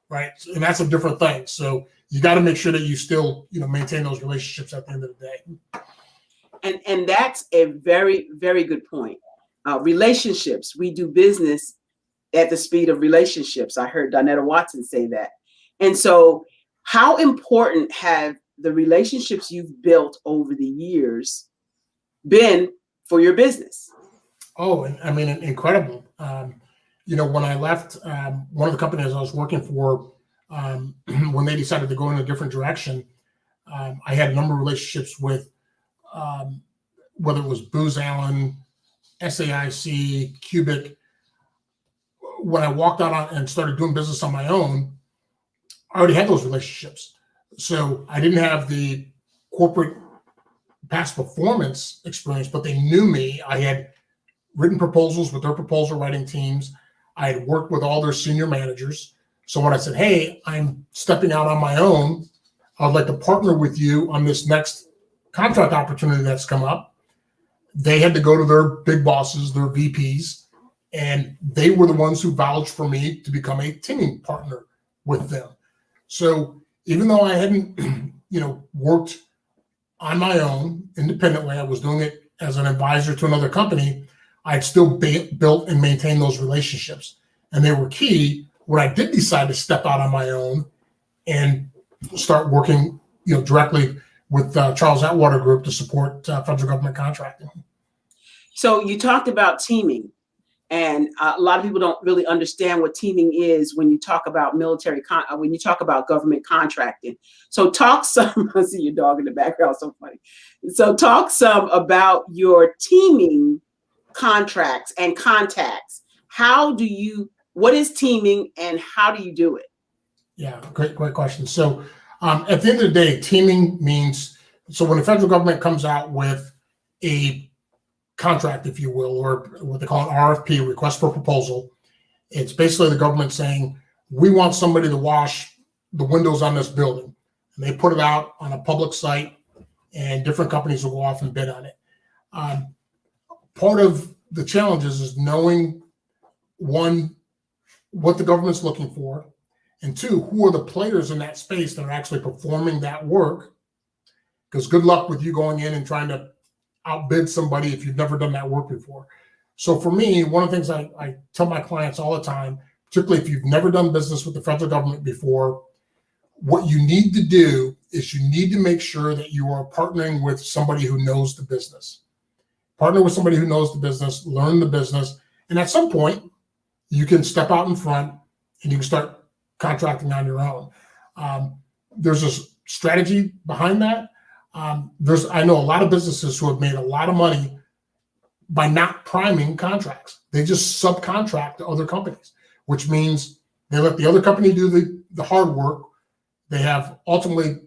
right? And that's a different thing. So you got to make sure that you still, maintain those relationships at the end of the day. And that's a very, very good point. Relationships, we do business at the speed of relationships. I heard Donetta Watson say that. And so how important have the relationships you've built over the years been for your business? Oh, and I mean, incredible. When I left one of the companies I was working for, when they decided to go in a different direction, I had a number of relationships with, whether it was Booz Allen, SAIC, Cubic. When I walked out and started doing business on my own, I already had those relationships. So I didn't have the corporate past performance experience, but they knew me. I had written proposals with their proposal writing teams. I had worked with all their senior managers. So when I said, hey, I'm stepping out on my own, I'd like to partner with you on this next contract opportunity that's come up, they had to go to their big bosses, their VPs, and they were the ones who vouched for me to become a teaming partner with them. So even though I hadn't, worked on my own independently, I was doing it as an advisor to another company, I'd still built and maintained those relationships. And they were key when I did decide to step out on my own and start working, directly with Charles Atwater Group to support federal government contracting. So you talked about teaming, and a lot of people don't really understand what teaming is when you talk about when you talk about government contracting. So talk some, I see your dog in the background, so funny. So talk some about your teaming contracts and contacts. What is teaming and how do you do it? Yeah, great question. So at the end of the day, teaming means, so when the federal government comes out with a contract, if you will, or what they call an RFP, request for proposal, it's basically the government saying, we want somebody to wash the windows on this building. And they put it out on a public site, and different companies will go off and bid on it. Part of the challenges is knowing, one, what the government's looking for, and two, who are the players in that space that are actually performing that work? Because good luck with you going in and trying to outbid somebody if you've never done that work before. So for me, one of the things I tell my clients all the time, particularly if you've never done business with the federal government before, what you need to do is you need to make sure that you are partnering with somebody who knows the business. Partner with somebody who knows the business, learn the business, and at some point, you can step out in front and you can start contracting on your own. There's a strategy behind that. I know a lot of businesses who have made a lot of money by not priming contracts. They just subcontract to other companies, which means they let the other company do the hard work. They have ultimately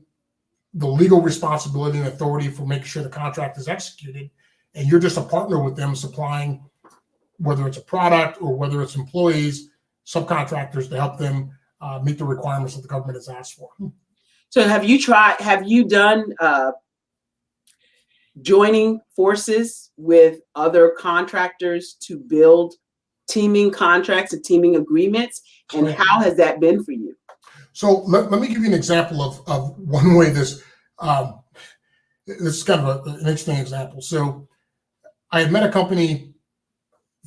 the legal responsibility and authority for making sure the contract is executed. And you're just a partner with them supplying, whether it's a product or whether it's employees, subcontractors to help them meet the requirements that the government has asked for. So have you done joining forces with other contractors to build teaming contracts and teaming agreements? And how has that been for you? So let me give you an example of one way this is kind of an interesting example. So I had met a company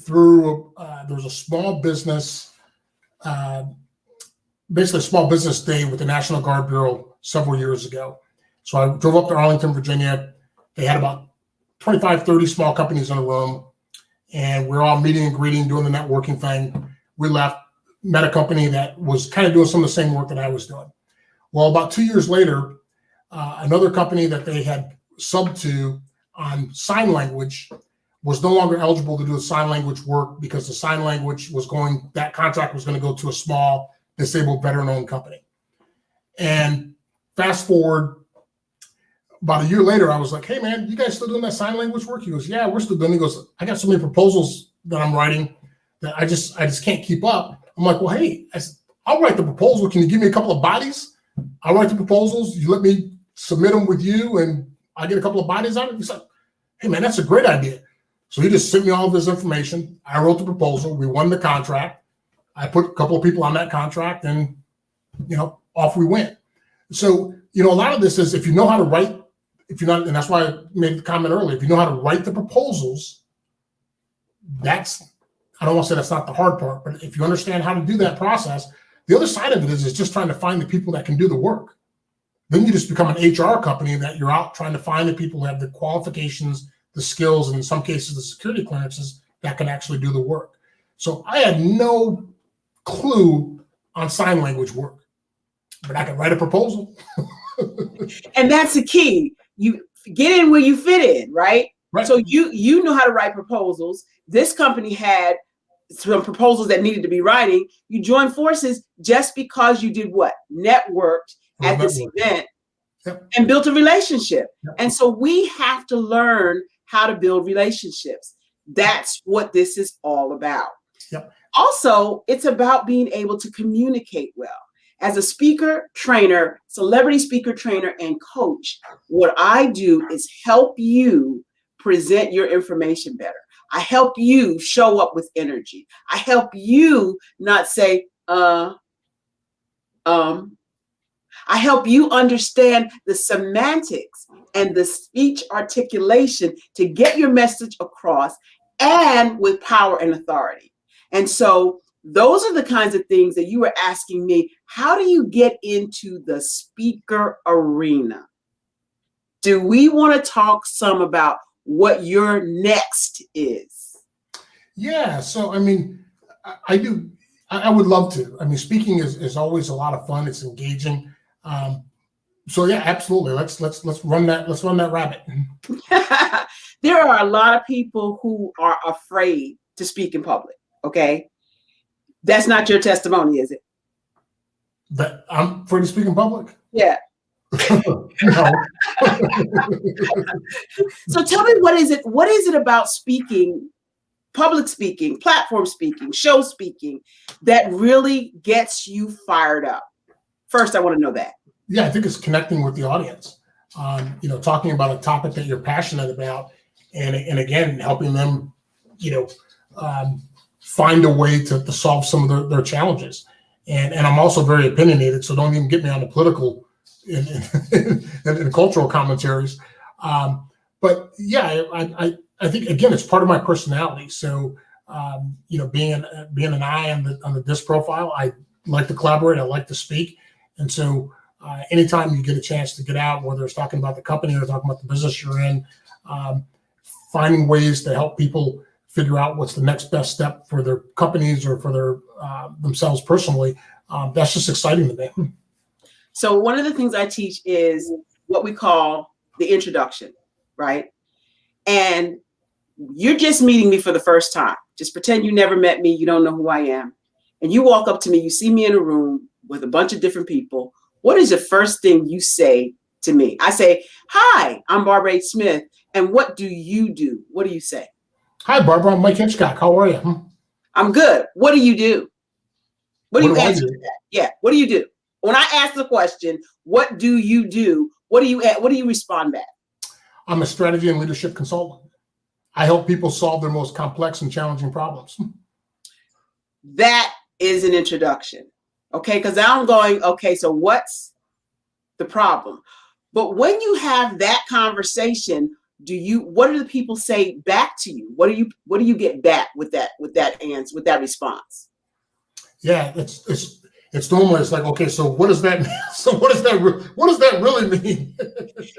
through, there was a small business, basically a small business day with the National Guard Bureau several years ago. So I drove up to Arlington, Virginia. They had about 25, 30 small companies in a room, and we're all meeting and greeting, doing the networking thing. We left, met a company that was kind of doing some of the same work that I was doing. Well, about 2 years later, another company that they had subbed to on sign language was no longer eligible to do the sign language work because the sign language that contract was going to go to a small disabled veteran-owned company. And fast forward, about a year later, I was like, hey man, you guys still doing that sign language work? He goes, yeah, we're still doing it. He goes, I got so many proposals that I'm writing that I just can't keep up. I'm like, well, hey, I'll write the proposal. Can you give me a couple of bodies? I'll write the proposals. You let me submit them with you and I get a couple of bodies on it. He's like, hey man, that's a great idea. So he just sent me all of this information. I wrote the proposal. We won the contract. I put a couple of people on that contract and, off we went. So, a lot of this is if you know how to write, and that's why I made the comment earlier, if you know how to write the proposals, I don't want to say that's not the hard part, but if you understand how to do that process, the other side of it is just trying to find the people that can do the work. Then you just become an HR company that you're out trying to find the people who have the qualifications, the skills, and in some cases, the security clearances that can actually do the work. So I had no clue on sign language work, but I could write a proposal. And that's the key. You get in where you fit in, right? Right. So you know how to write proposals. This company had some proposals that needed to be writing. You joined forces just because you did what? Networked at this event and built a relationship. And so we have to learn how to build relationships. That's what this is all about. Also, it's about being able to communicate well. As a speaker, trainer, celebrity speaker, trainer, and coach, what I do is help you present your information better. I help you show up with energy. I help you not say, I help you understand the semantics and the speech articulation to get your message across and with power and authority. And so those are the kinds of things that you were asking me. How do you get into the speaker arena? Do we want to talk some about what your next is? Yeah. So, I do. I would love to. Speaking is always a lot of fun. It's engaging. So yeah, absolutely. Let's run that. Let's run that rabbit. There are a lot of people who are afraid to speak in public. Okay. That's not your testimony, is it? That I'm afraid to speak in public? Yeah. No. So tell me, what is it about speaking, public speaking, platform speaking, show speaking that really gets you fired up? First, I want to know that. Yeah, I think it's connecting with the audience. Talking about a topic that you're passionate about, and again, helping them, find a way to solve some of their challenges. And I'm also very opinionated, so don't even get me on the political and cultural commentaries. But yeah, I think again, it's part of my personality. So being an eye on the disc profile, I like to collaborate, I like to speak, and so anytime you get a chance to get out, whether it's talking about the company or talking about the business you're in, finding ways to help people figure out what's the next best step for their companies or for their themselves personally, that's just exciting to me. So one of the things I teach is what we call the introduction, right? And you're just meeting me for the first time. Just pretend you never met me. You don't know who I am. And you walk up to me, you see me in a room with a bunch of different people. What is the first thing you say to me? I say, hi, I'm Barbara H. Smith. And what do you do? What do you say? Hi, Barbara. I'm Mike Hitchcock. How are you? I'm good. What do you do? What do you answer do? to that? Yeah. What do you do? When I ask the question, what do you do? What do you respond back? I'm a strategy and leadership consultant. I help people solve their most complex and challenging problems. That is an introduction. Okay. Because I'm going, okay, so what's the problem? But when you have that conversation, what do the people say back to you? What do you get back with that answer, with that response? Yeah, it's normally, it's like, okay, so what does that mean? So what does that really mean?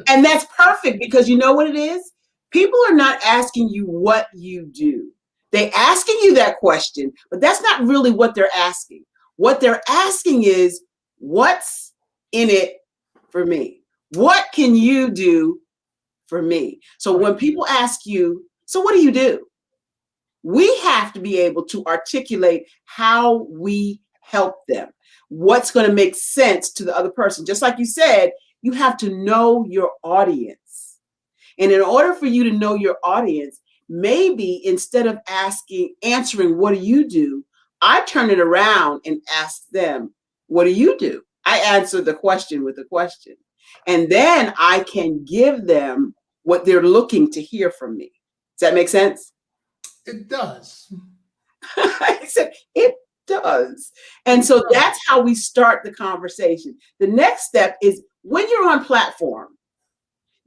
And that's perfect, because you know what it is? People are not asking you what you do. They're asking you that question, but that's not really what they're asking. What they're asking is, what's in it for me? What can you do for me? So when people ask you, so what do you do? We have to be able to articulate how we help them. What's going to make sense to the other person? Just like you said, you have to know your audience. And in order for you to know your audience, maybe instead of answering, what do you do? I turn it around and ask them, what do you do? I answer the question with a question. And then I can give them what they're looking to hear from me. Does that make sense? It does. I said, it does. And so that's how we start the conversation. The next step is when you're on platform,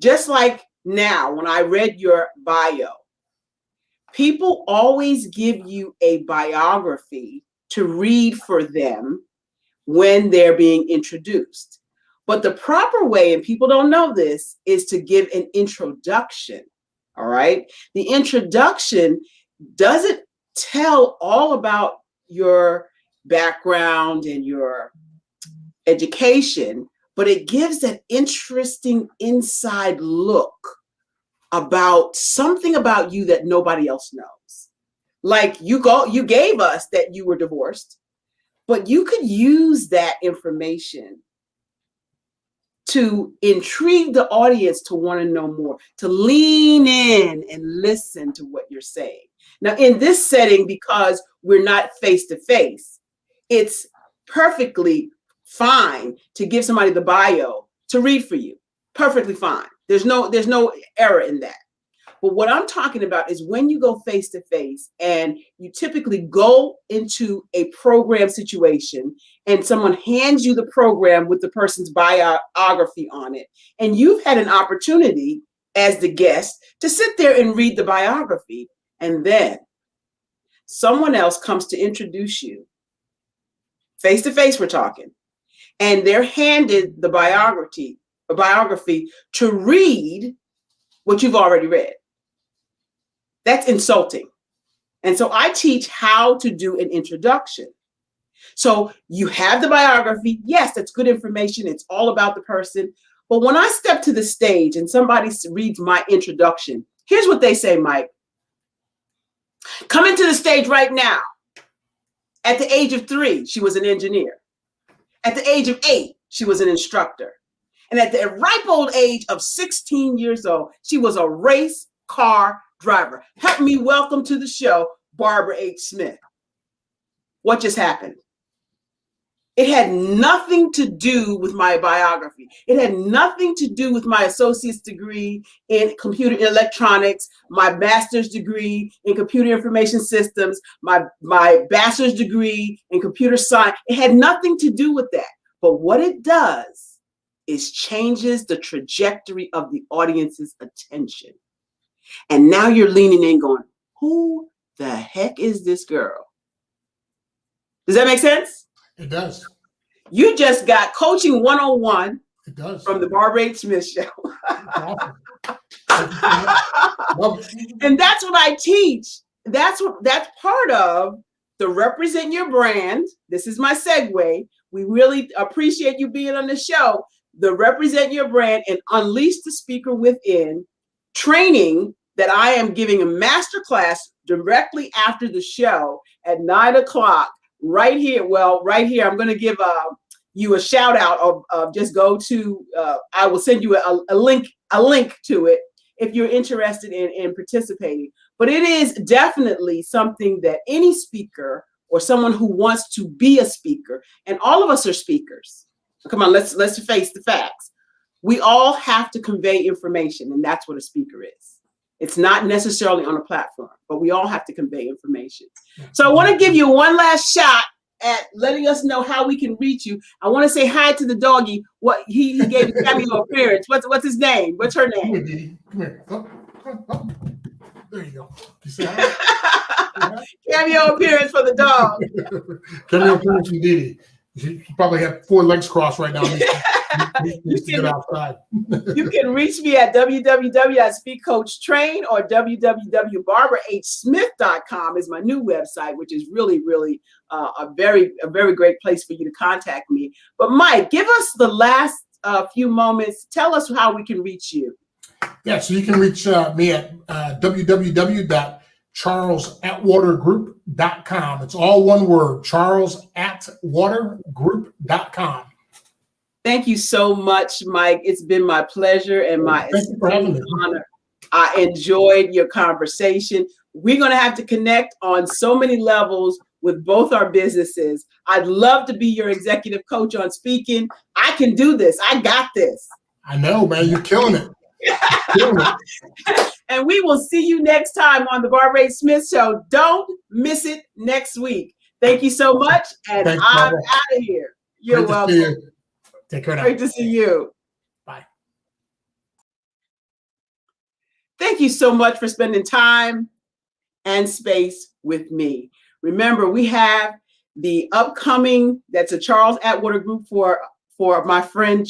just like now, when I read your bio, people always give you a biography to read for them when they're being introduced. But the proper way, and people don't know this, is to give an introduction. All right. The introduction doesn't tell all about your background and your education, but it gives an interesting inside look about something about you that nobody else knows. Like you gave us that you were divorced, but you could use that information to intrigue the audience to want to know more, to lean in and listen to what you're saying. Now, in this setting, because we're not face to face, it's perfectly fine to give somebody the bio to read for you. Perfectly fine. There's no error in that. But what I'm talking about is when you go face to face and you typically go into a program situation and someone hands you the program with the person's biography on it, and you've had an opportunity as the guest to sit there and read the biography, and then someone else comes to introduce you. Face to face, we're talking. And they're handed the biography to read what you've already read. That's insulting. And so I teach how to do an introduction. So you have the biography. Yes, that's good information. It's all about the person. But when I step to the stage and somebody reads my introduction, here's what they say, Mike. Coming to the stage right now. At the age of 3, she was an engineer. At the age of 8, she was an instructor. And at the ripe old age of 16 years old, she was a race car driver. Help me welcome to the show, Barbara H. Smith. What just happened? It had nothing to do with my biography. It had nothing to do with my associate's degree in computer electronics, my master's degree in computer information systems, my bachelor's degree in computer science. It had nothing to do with that. But what it does is changes the trajectory of the audience's attention. And now you're leaning in going, who the heck is this girl? Does that make sense? It does. You just got coaching 101. It does. From the Barbara H. Smith Show. Awesome. And that's what I teach. That's part of the Represent Your Brand. This is my segue. We really appreciate you being on the show. The Represent Your Brand and Unleash the Speaker Within training that I am giving a master class directly after the show at 9:00 right here. Well, right here, I'm going to give you a shout out of just go to, I will send you a link to it if you're interested in participating. But it is definitely something that any speaker or someone who wants to be a speaker, and all of us are speakers. Come on, let's face the facts. We all have to convey information, and that's what a speaker is. It's not necessarily on a platform, but we all have to convey information. So I want to give you one last shot at letting us know how we can reach you. I want to say hi to the doggy. What he gave a cameo appearance. What's his name? What's her name? Come here, Dee. Come here. Oh. There you go. You say hi? Cameo appearance for the dog. Cameo appearance from Dee. She probably had 4 legs crossed right now. You can reach me at www.speakcoachtrain or www.barbarahsmith.com is my new website, which is really a very great place for you to contact me. But Mike, give us the last few moments. Tell us how we can reach you. Yeah, so you can reach me at www.charlesatwatergroup.com. It's all one word, charlesatwatergroup.com. Thank you so much, Mike. It's been my pleasure and my honor. I enjoyed your conversation. We're going to have to connect on so many levels with both our businesses. I'd love to be your executive coach on speaking. I can do this. I got this. I know, man. You're killing it. And we will see you next time on the Barbara H. Smith Show. Don't miss it next week. Thank you so much. And I'm out of here. You're welcome. Take care now. Great to see you. Bye. Thank you so much for spending time and space with me. Remember, we have the upcoming, that's a Charles Atwater group for my friend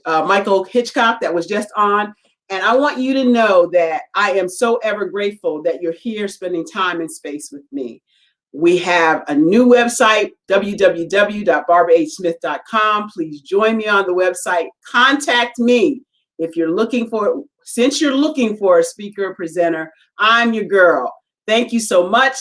Michael Hitchcock that was just on. And I want you to know that I am so ever grateful that you're here spending time and space with me. We have a new website, www.barbarahsmith.com. Please join me on the website. Contact me if you're looking for, since you're looking for a speaker or presenter, I'm your girl. Thank you so much.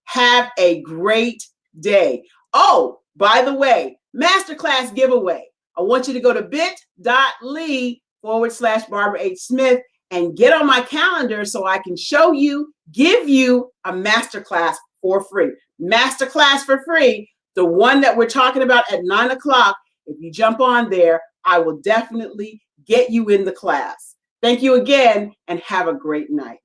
Have a great day. Oh, by the way, masterclass giveaway. I want you to go to bit.ly/Barbara H. Smith and get on my calendar so I can show you, give you a masterclass for free. Masterclass for free. The one that we're talking about at 9 o'clock. If you jump on there, I will definitely get you in the class. Thank you again and have a great night.